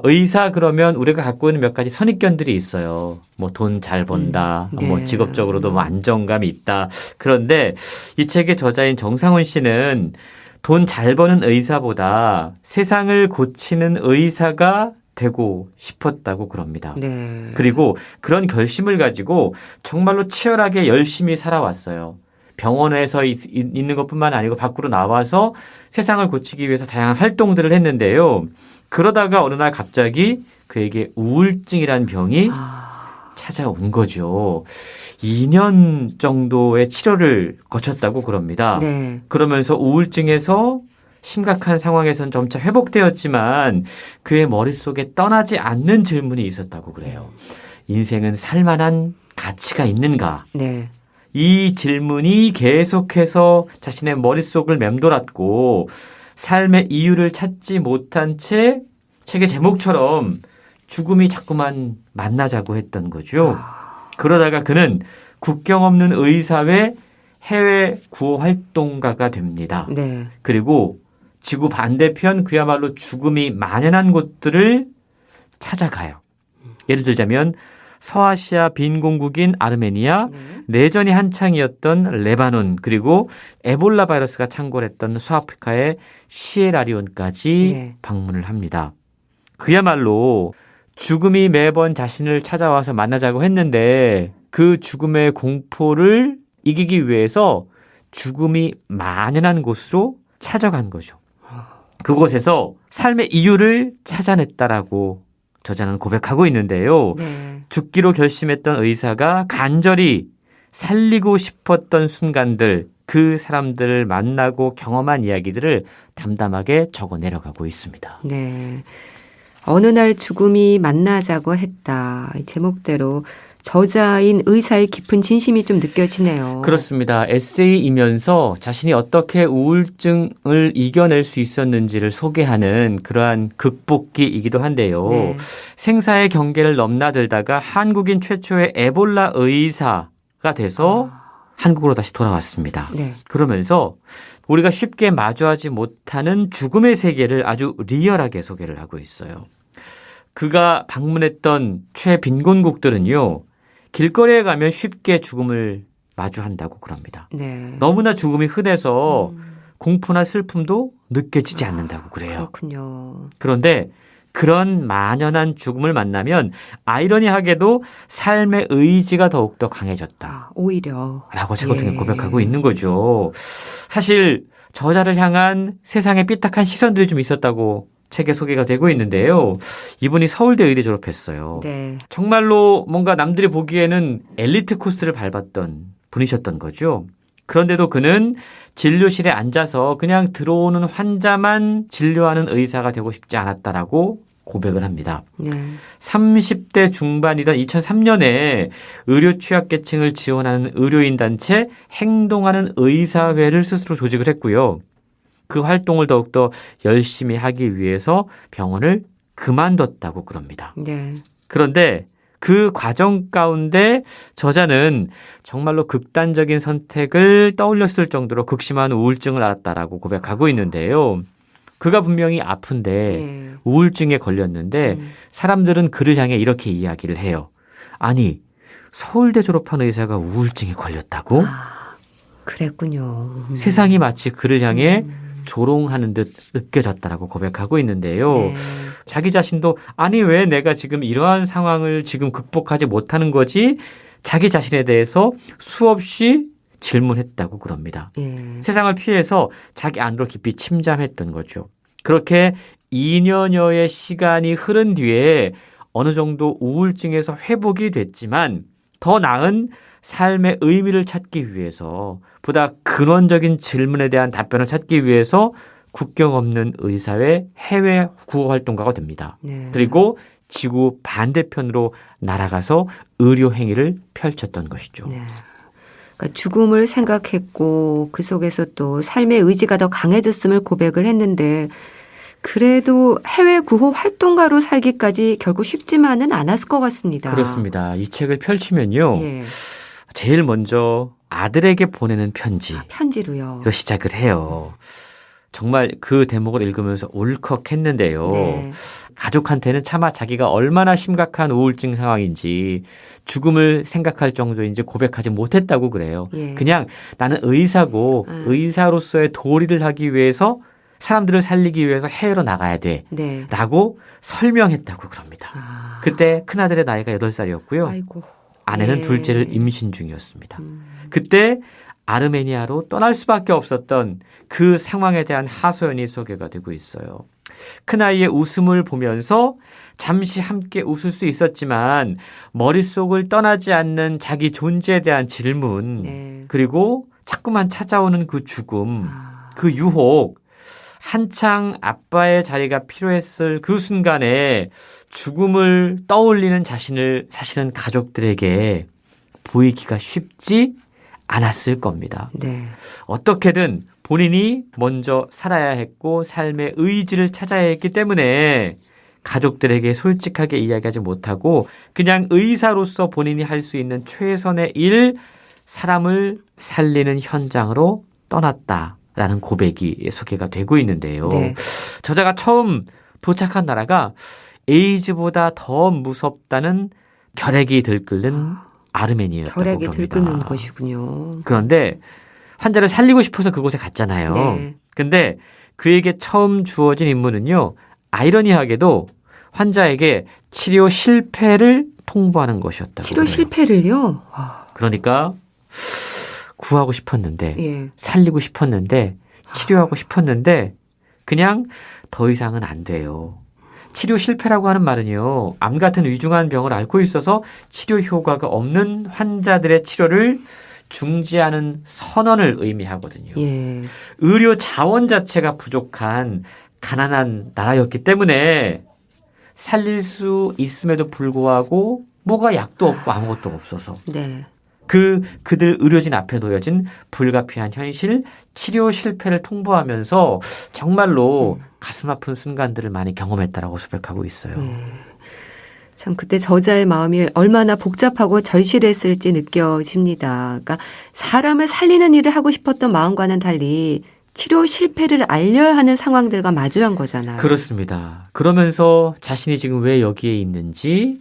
의사 그러면 우리가 갖고 있는 몇 가지 선입견들이 있어요. 뭐 돈 잘 번다, 네. 뭐 직업적으로도 뭐 안정감이 있다. 그런데 이 책의 저자인 정상훈 씨는 돈 잘 버는 의사보다 세상을 고치는 의사가 되고 싶었다고 그럽니다. 네. 그리고 그런 결심을 가지고 정말로 치열하게 열심히 살아왔어요. 병원에서 있는 것뿐만 아니고 밖으로 나와서 세상을 고치기 위해서 다양한 활동들을 했는데요. 그러다가 어느 날 갑자기 그에게 우울증이라는 병이 찾아온 거죠. 2년 정도의 치료를 거쳤다고 그럽니다. 네. 그러면서 우울증에서 심각한 상황에선 점차 회복되었지만 그의 머릿속에 떠나지 않는 질문이 있었다고 그래요. 인생은 살만한 가치가 있는가? 네. 이 질문이 계속해서 자신의 머릿속을 맴돌았고 삶의 이유를 찾지 못한 채 책의 제목처럼 죽음이 자꾸만 만나자고 했던 거죠. 그러다가 그는 국경 없는 의사회 해외 구호 활동가가 됩니다. 네. 그리고 지구 반대편 그야말로 죽음이 만연한 곳들을 찾아가요. 예를 들자면 서아시아 빈공국인 아르메니아, 내전이 한창이었던 레바논, 그리고 에볼라 바이러스가 창궐했던 수아프리카의 시에라리온까지 네. 방문을 합니다. 그야말로 죽음이 매번 자신을 찾아와서 만나자고 했는데 그 죽음의 공포를 이기기 위해서 죽음이 만연한 곳으로 찾아간 거죠. 그곳에서 삶의 이유를 찾아냈다라고 저자는 고백하고 있는데요. 네. 죽기로 결심했던 의사가 간절히 살리고 싶었던 순간들, 그 사람들을 만나고 경험한 이야기들을 담담하게 적어 내려가고 있습니다. 네. 어느 날 죽음이 만나자고 했다. 이 제목대로 저자인 의사의 깊은 진심이 좀 느껴지네요. 그렇습니다. 에세이이면서 자신이 어떻게 우울증을 이겨낼 수 있었는지를 소개하는 그러한 극복기이기도 한데요. 네. 생사의 경계를 넘나들다가 한국인 최초의 에볼라 의사가 돼서 한국으로 다시 돌아왔습니다. 네. 그러면서 우리가 쉽게 마주하지 못하는 죽음의 세계를 아주 리얼하게 소개를 하고 있어요. 그가 방문했던 최빈곤국들은요. 길거리에 가면 쉽게 죽음을 마주한다고 그럽니다. 네. 너무나 죽음이 흔해서 공포나 슬픔도 느껴지지 않는다고 그래요. 그렇군요. 그런데 그런 만연한 죽음을 만나면 아이러니하게도 삶의 의지가 더욱더 강해졌다. 오히려. 라고 책을 통해 예. 고백하고 있는 거죠. 사실 저자를 향한 세상의 삐딱한 시선들이 좀 있었다고 책에 소개가 되고 있는데요. 이분이 서울대 의대 졸업했어요. 네. 정말로 뭔가 남들이 보기에는 엘리트 코스를 밟았던 분이셨던 거죠. 그런데도 그는 진료실에 앉아서 그냥 들어오는 환자만 진료하는 의사가 되고 싶지 않았다라고 고백을 합니다. 네. 30대 중반이던 2003년에 의료 취약계층을 지원하는 의료인 단체 행동하는 의사회를 스스로 조직을 했고요. 그 활동을 더욱더 열심히 하기 위해서 병원을 그만뒀다고 그럽니다. 네. 그런데 그 과정 가운데 저자는 정말로 극단적인 선택을 떠올렸을 정도로 극심한 우울증을 앓았다라고 고백하고 있는데요. 그가 분명히 아픈데 예. 우울증에 걸렸는데 사람들은 그를 향해 이렇게 이야기를 해요. 아니, 서울대 졸업한 의사가 우울증에 걸렸다고? 그랬군요. 세상이 마치 그를 향해 조롱하는 듯 느껴졌다라고 고백하고 있는데요. 네. 자기 자신도 아니 왜 내가 지금 이러한 상황을 지금 극복하지 못하는 거지? 자기 자신에 대해서 수없이 질문했다고 그럽니다. 예. 세상을 피해서 자기 안으로 깊이 침잠했던 거죠. 그렇게 2년여의 시간이 흐른 뒤에 어느 정도 우울증에서 회복이 됐지만 더 나은 삶의 의미를 찾기 위해서 보다 근원적인 질문에 대한 답변을 찾기 위해서 국경 없는 의사회 해외 구호 활동가가 됩니다. 네. 그리고 지구 반대편으로 날아가서 의료 행위를 펼쳤던 것이죠. 네. 그러니까 죽음을 생각했고 그 속에서 또 삶의 의지가 더 강해졌음을 고백을 했는데 그래도 해외 구호 활동가로 살기까지 결국 쉽지만은 않았을 것 같습니다. 그렇습니다. 이 책을 펼치면요. 예. 제일 먼저 아들에게 보내는 편지로 편지로요. 시작을 해요. 정말 그 대목을 읽으면서 울컥했는데요. 네. 가족한테는 차마 자기가 얼마나 심각한 우울증 상황인지 죽음을 생각할 정도인지 고백하지 못했다고 그래요. 예. 그냥 나는 의사고 의사로서의 도리를 하기 위해서 사람들을 살리기 위해서 해외로 나가야 돼 네. 라고 설명했다고 그럽니다. 아. 그때 큰아들의 나이가 8살이었고요. 아이고. 아내는 예. 둘째를 임신 중이었습니다. 그때 아르메니아로 떠날 수밖에 없었던 그 상황에 대한 하소연이 소개가 되고 있어요. 큰아이의 웃음을 보면서 잠시 함께 웃을 수 있었지만 머릿속을 떠나지 않는 자기 존재에 대한 질문 네. 그리고 자꾸만 찾아오는 그 죽음, 그 유혹 한창 아빠의 자리가 필요했을 그 순간에 죽음을 떠올리는 자신을 사실은 가족들에게 보이기가 쉽지 않았을 겁니다. 네. 어떻게든 본인이 먼저 살아야 했고 삶의 의지를 찾아야 했기 때문에 가족들에게 솔직하게 이야기하지 못하고 그냥 의사로서 본인이 할 수 있는 최선의 일, 사람을 살리는 현장으로 떠났다라는 고백이 소개가 되고 있는데요. 네. 저자가 처음 도착한 나라가 에이즈보다 더 무섭다는 결핵이 들끓는 아르메니아였다고 결핵이 그럽니다. 들끓는 곳이군요. 그런데 환자를 살리고 싶어서 그곳에 갔잖아요. 네. 근데 그에게 처음 주어진 임무는요. 아이러니하게도 환자에게 치료 실패를 통보하는 것이었다고 치료 그래요. 실패를요? 와. 그러니까 구하고 싶었는데 예. 살리고 싶었는데 치료하고 싶었는데 그냥 더 이상은 안 돼요. 치료 실패라고 하는 말은요. 암 같은 위중한 병을 앓고 있어서 치료 효과가 없는 환자들의 치료를 중지하는 선언을 의미하거든요. 예. 의료 자원 자체가 부족한 가난한 나라였기 때문에 살릴 수 있음에도 불구하고 뭐가 약도 없고 아무것도 없어서 네. 그들 의료진 앞에 놓여진 불가피한 현실, 치료 실패를 통보하면서 정말로 가슴 아픈 순간들을 많이 경험했다라고 수백하고 있어요. 참 그때 저자의 마음이 얼마나 복잡하고 절실했을지 느껴집니다. 그러니까 사람을 살리는 일을 하고 싶었던 마음과는 달리 치료 실패를 알려야 하는 상황들과 마주한 거잖아요. 그렇습니다. 그러면서 자신이 지금 왜 여기에 있는지,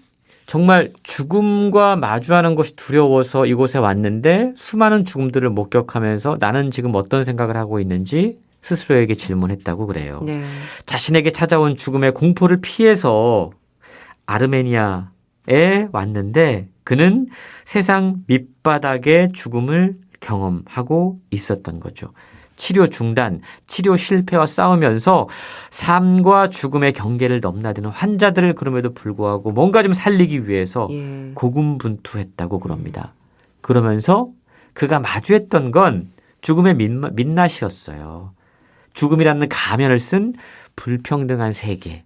정말 죽음과 마주하는 것이 두려워서 이곳에 왔는데 수많은 죽음들을 목격하면서 나는 지금 어떤 생각을 하고 있는지 스스로에게 질문했다고 그래요. 네. 자신에게 찾아온 죽음의 공포를 피해서 아르메니아에 왔는데 그는 세상 밑바닥의 죽음을 경험하고 있었던 거죠. 치료 중단, 치료 실패와 싸우면서 삶과 죽음의 경계를 넘나드는 환자들을 그럼에도 불구하고 뭔가 좀 살리기 위해서 예. 고군분투했다고 그럽니다. 그러면서 그가 마주했던 건 죽음의 민낯이었어요. 죽음이라는 가면을 쓴 불평등한 세계.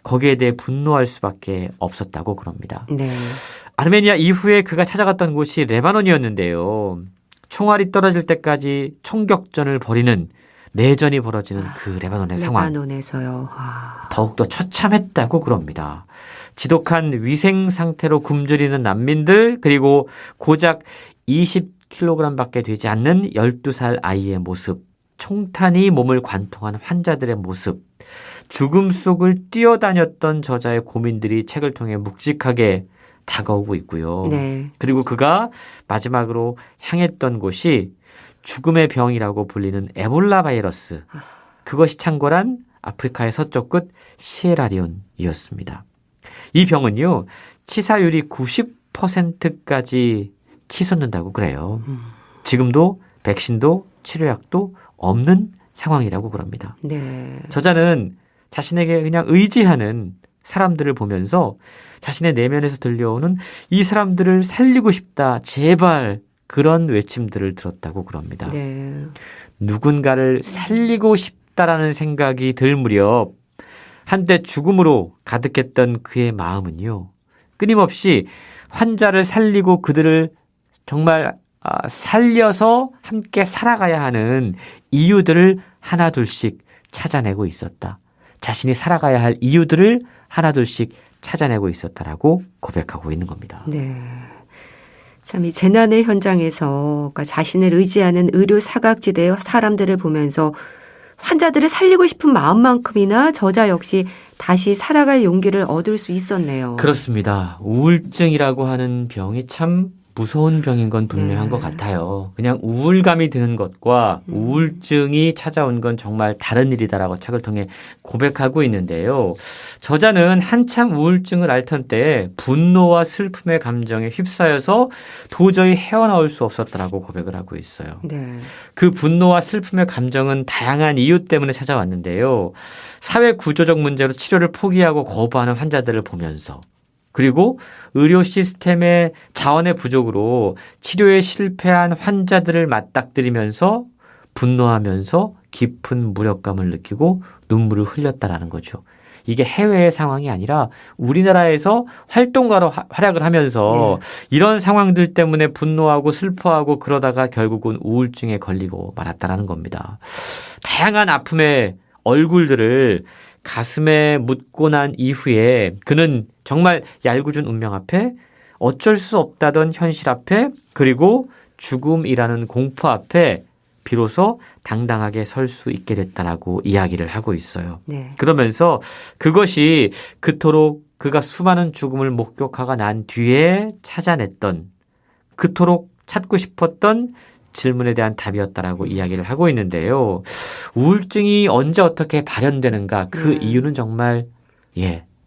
거기에 대해 분노할 수밖에 없었다고 그럽니다. 네. 아르메니아 이후에 그가 찾아갔던 곳이 레바논이었는데요. 총알이 떨어질 때까지 총격전을 벌이는 내전이 벌어지는 그 레바논의 상황. 레바논에서요. 더욱더 처참했다고 그럽니다. 지독한 위생 상태로 굶주리는 난민들, 그리고 고작 20kg밖에 되지 않는 12살 아이의 모습, 총탄이 몸을 관통한 환자들의 모습, 죽음 속을 뛰어다녔던 저자의 고민들이 책을 통해 묵직하게 다가오고 있고요. 네. 그리고 그가 마지막으로 향했던 곳이 죽음의 병이라고 불리는 에볼라 바이러스. 그것이 창궐한 아프리카의 서쪽 끝 시에라리온이었습니다. 이 병은요, 치사율이 90%까지 치솟는다고 그래요. 지금도 백신도 치료약도 없는 상황이라고 그럽니다. 네. 저자는 자신에게 그냥 의지하는 사람들을 보면서 자신의 내면에서 들려오는 이 사람들을 살리고 싶다, 제발, 그런 외침들을 들었다고 그럽니다. 네. 누군가를 살리고 싶다라는 생각이 들 무렵 한때 죽음으로 가득했던 그의 마음은요, 끊임없이 환자를 살리고 그들을 정말 살려서 함께 살아가야 하는 이유들을 하나둘씩 찾아내고 있었다. 자신이 살아가야 할 이유들을 하나둘씩 찾아내고 있었다라고 고백하고 있는 겁니다. 네. 참 이 재난의 현장에서 그러니까 자신을 의지하는 의료 사각지대의 사람들을 보면서 환자들을 살리고 싶은 마음만큼이나 저자 역시 다시 살아갈 용기를 얻을 수 있었네요. 그렇습니다. 우울증이라고 하는 병이 참 무서운 병인 건 분명한 네. 것 같아요. 그냥 우울감이 드는 것과 우울증이 찾아온 건 정말 다른 일이다라고 책을 통해 고백하고 있는데요. 저자는 한참 우울증을 앓던 때에 분노와 슬픔의 감정에 휩싸여서 도저히 헤어나올 수 없었다라고 고백을 하고 있어요. 네. 그 분노와 슬픔의 감정은 다양한 이유 때문에 찾아왔는데요. 사회 구조적 문제로 치료를 포기하고 거부하는 환자들을 보면서, 그리고 의료 시스템의 자원의 부족으로 치료에 실패한 환자들을 맞닥뜨리면서 분노하면서 깊은 무력감을 느끼고 눈물을 흘렸다라는 거죠. 이게 해외의 상황이 아니라 우리나라에서 활동가로 활약을 하면서 이런 상황들 때문에 분노하고 슬퍼하고 그러다가 결국은 우울증에 걸리고 말았다라는 겁니다. 다양한 아픔의 얼굴들을 가슴에 묻고 난 이후에 그는 정말 얄궂은 운명 앞에, 어쩔 수 없다던 현실 앞에, 그리고 죽음이라는 공포 앞에 비로소 당당하게 설 수 있게 됐다라고 이야기를 하고 있어요. 네. 그러면서 그것이 그토록 그가 수많은 죽음을 목격하고 난 뒤에 찾아냈던, 그토록 찾고 싶었던 질문에 대한 답이었다라고 이야기를 하고 있는데요. 우울증이 언제 어떻게 발현되는가, 그 이유는 정말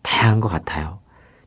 다양한 것 같아요.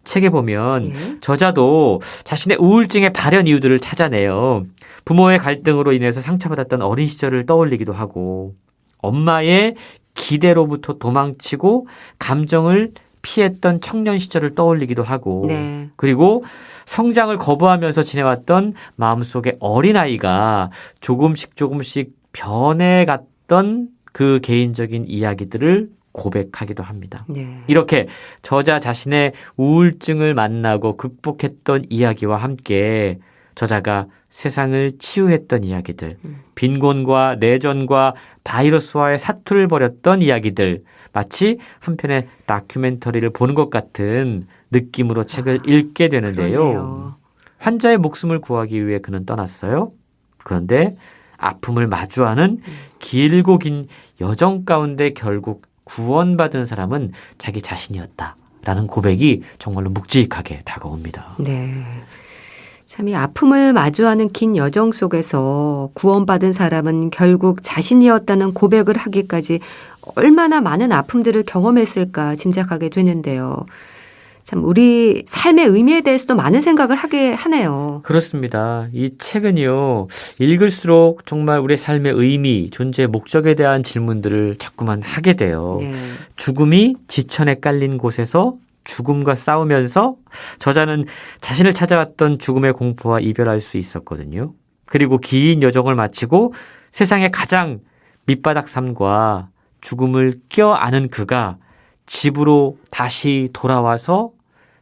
책에 보면 저자도 자신의 우울증의 발현 이유들을 찾아내요. 부모의 갈등으로 인해서 상처받았던 어린 시절을 떠올리기도 하고, 엄마의 기대로부터 도망치고 감정을 피했던 청년 시절을 떠올리기도 하고, 그리고 성장을 거부하면서 지내왔던 마음속의 어린아이가 조금씩 변해갔던 그 개인적인 이야기들을 고백하기도 합니다. 네. 이렇게 저자 자신의 우울증을 만나고 극복했던 이야기와 함께 저자가 세상을 치유했던 이야기들, 빈곤과 내전과 바이러스와의 사투를 벌였던 이야기들, 마치 한 편의 다큐멘터리를 보는 것 같은 느낌으로 책을 읽게 되는데요. 그러네요. 환자의 목숨을 구하기 위해 그는 떠났어요. 그런데 아픔을 마주하는 길고 긴 여정 가운데 결국 구원받은 사람은 자기 자신이었다라는 고백이 정말로 묵직하게 다가옵니다. 네. 참 이 아픔을 마주하는 긴 여정 속에서 구원받은 사람은 결국 자신이었다는 고백을 하기까지 얼마나 많은 아픔들을 경험했을까 짐작하게 되는데요. 참 우리 삶의 의미에 대해서도 많은 생각을 하게 하네요. 그렇습니다. 이 책은요, 읽을수록 정말 우리의 삶의 의미, 존재의 목적에 대한 질문들을 자꾸만 하게 돼요. 네. 죽음이 지천에 깔린 곳에서 죽음과 싸우면서 저자는 자신을 찾아왔던 죽음의 공포와 이별할 수 있었거든요. 그리고 긴 여정을 마치고 세상의 가장 밑바닥 삶과 죽음을 껴안은 그가 집으로 다시 돌아와서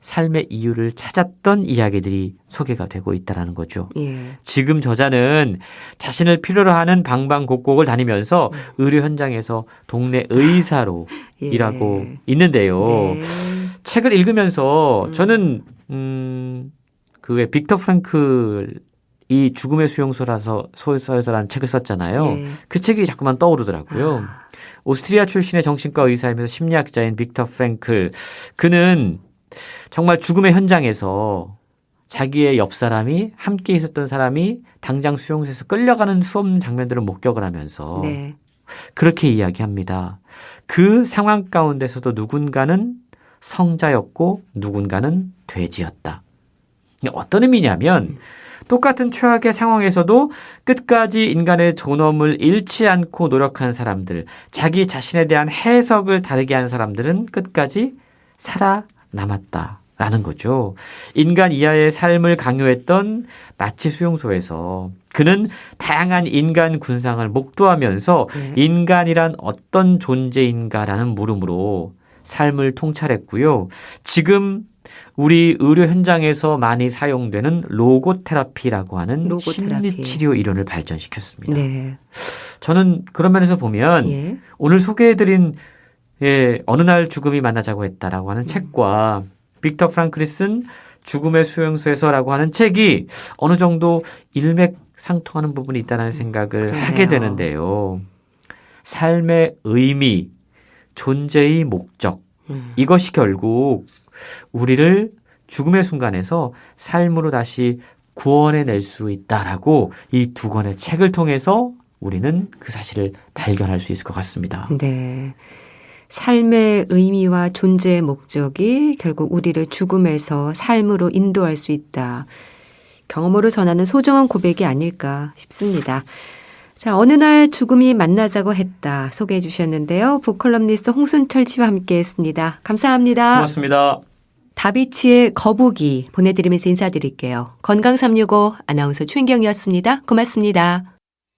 삶의 이유를 찾았던 이야기들이 소개가 되고 있다는 거죠. 예. 지금 저자는 자신을 필요로 하는 방방곡곡을 다니면서 의료 현장에서 동네 의사로 예. 일하고 있는데요. 네. 책을 읽으면서 저는 그 왜 빅터 프랭클이 죽음의 수용소라는 책을 썼잖아요. 예. 그 책이 자꾸만 떠오르더라고요. 오스트리아 출신의 정신과 의사이면서 심리학자인 빅터 프랭클. 그는 정말 죽음의 현장에서 자기의 옆 사람이 함께 있었던 사람이 당장 수용소에서 끌려가는 수없는 장면들을 목격을 하면서 네. 그렇게 이야기합니다. 그 상황 가운데서도 누군가는 성자였고 누군가는 돼지였다. 어떤 의미냐면 똑같은 최악의 상황에서도 끝까지 인간의 존엄을 잃지 않고 노력한 사람들, 자기 자신에 대한 해석을 다르게 한 사람들은 끝까지 살아남았다라는 거죠. 인간 이하의 삶을 강요했던 나치 수용소에서 그는 다양한 인간 군상을 목도하면서 인간이란 어떤 존재인가라는 물음으로 삶을 통찰했고요. 지금 우리 의료 현장에서 많이 사용되는 로고테라피라고 하는 로고테라피. 심리치료 이론을 발전시켰습니다. 네. 저는 그런 면에서 보면 예. 오늘 소개해드린 어느 날 죽음이 만나자고 했다라고 하는 책과 빅터 프랑클이 쓴 죽음의 수용소에서라고 하는 책이 어느 정도 일맥상통하는 부분이 있다는 생각을 그러네요. 하게 되는데요. 삶의 의미, 존재의 목적, 이것이 결국 우리를 죽음의 순간에서 삶으로 다시 구원해낼 수 있다라고 이 두 권의 책을 통해서 우리는 그 사실을 발견할 수 있을 것 같습니다. 네. 삶의 의미와 존재의 목적이 결국 우리를 죽음에서 삶으로 인도할 수 있다. 경험으로 전하는 소중한 고백이 아닐까 싶습니다. 자, 어느 날 죽음이 만나자고 했다 소개해 주셨는데요. 북컬럼니스트 홍순철 씨와 함께했습니다. 감사합니다. 고맙습니다. 다비치의 거북이 보내드리면서 인사드릴게요. 건강365 아나운서 최인경이었습니다. 고맙습니다.